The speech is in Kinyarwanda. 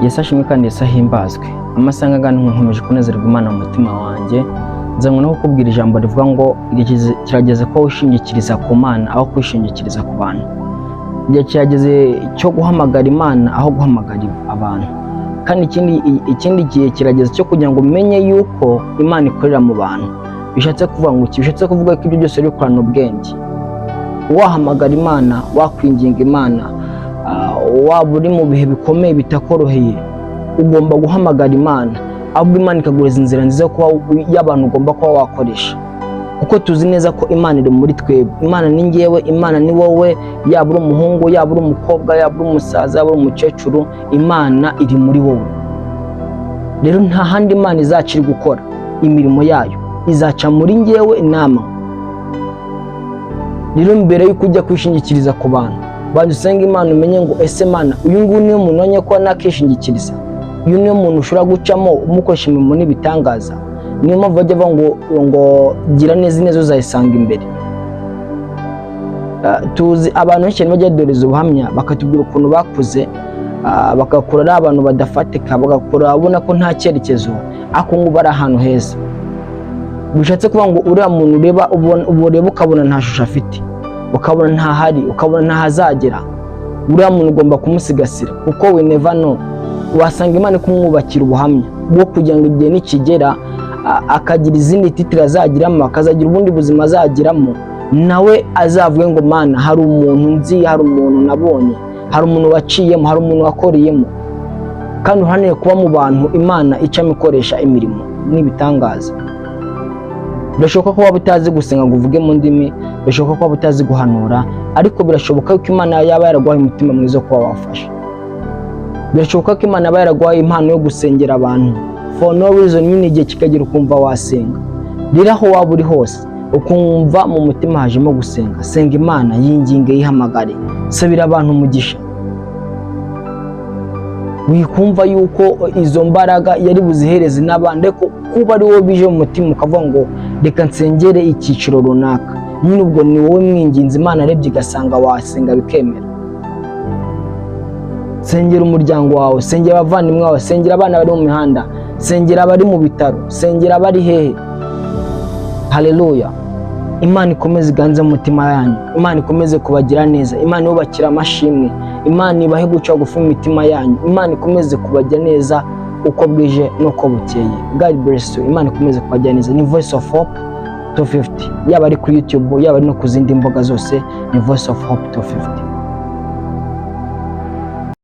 Yesu ashimwe kandi Yesu ahimbazwe. Amasaha angana nkomeje kunezerwa Imana mu mutima wanjye. Nzanywe no kukubwira ijambo rivuga ngo kirageze ko wishingikiriza ku Mana aho kwishingikiriza ku bantu. Igihe kirageze cyo guhamagara Imana aho guhamagara abantu. Kandi ikindi gihe kirageze cyo kugira ngo umenye yuko Imana ikorera mu bantu. Bishatse kuvuga ngo bishatse kuvuga ko ibyo byose bikorana ubwenge. Wahamagara Imana, wakwinginga Imana, waba uri mu bihe bikomeye bitakoroheye, ugomba guhamagara Imana, ahubwo Imana ikagureza inzira nziza kuba y'abantu ugomba kuba wakoresha, kuko tuzi neza ko Imana iri muri twebwe. Imana ni njyewe, Imana ni wowe, yaba uri umuhungu, yaba uri umukobwa, yaba uri umusaza, yaba uri umukecuru, Imana iri muri wowe. Rero nta handi Imana izacira gukora imirimo yayo, izaca muri njyewe inama. Rero mbere yuko ujya kwishingikiriza ku bantu, bantu usenga Imana umenye ngo ese Mana, uyu nguyu niyo muntu wanye ko nakishingikiriza, uyu niyo muntu ushobora gucamo umukoresha imirimo n'ibitangaza. Niyo mpamvu bajya bavuga ngo gira neza ineza uzayisanga imbere. Tuzi abantu benshi bajya doreza ubuhamya bakatubwira ukuntu bakuze, bagakura ari abantu badafatika, bagakura abona ko nta cyerekezo, ariko ngo bari ahantu heza. Bishatse kuvuga ngo uriya muntu ureba ukabona nta shusho afite, ukabona ntahari, ukabona ntahazagera, uriya muntu ugomba kumusigasira, kuko we never know. Wasanga Imana kumwubakira ubuhamya bwo kugira ngo igihe nikigera akagira izindi titire azagiramo, akazagira ubundi buzima azagiramo, nawe azavuge ngo Mana, hari umuntu nzi, hari umuntu nabonye, hari umuntu waciyemo, hari umuntu wakoreyemo. Kandi uhaneye kuba mu bantu Imana icamo ikoresha imirimo n'ibitangaza. Birashoboka ko waba utazi gusenga ngo uvuge mu ndimi, birashoboka ko waba utazi guhanura, ariko birashoboka ko Imana yaba yaraguhaye umutima mwiza kuba wafasha. Birashoboka ko Imana yaba yaraguhaye impano yo gusengera abantu for no reason, nyine igihe kikagera ukumva wasenga. Rero aho waba uri hose ukumva mu mutima hajemo gusenga, senga Imana, yinginge, yihamagare, sabira abantu umugisha. Wikumva yuko izo mbaraga yari buzihereze n'abandi, ko kuba ari wowe bije mu mutima ukavuga ngo reka nsengere icyiciro runaka, nyine ubwo ni wowe mwinginzi. Imana arebye igasanga wasenga bikemera. Sengera umuryango wawe, sengera abavandimwe bawe, sengera abana bari mu mihanda, sengera abari mu bitaro, sengera abari hehe. Haleluya. Imana ikomeze iganze mu mutima yanyu, Imana ikomeze kubagira neza, Imana yubakira amashimwe, Imana ibahe guca bugufi mu mitima yanyu, Imana ikomeze kubagira neza uko bwije n'uko bukeye. God bless you. Imana ikomeze kubagira neza. Ni Voice of Hope 250, yaba ari kuri YouTube, yaba ari no ku zindi mbuga zose, ni Voice of Hope 250.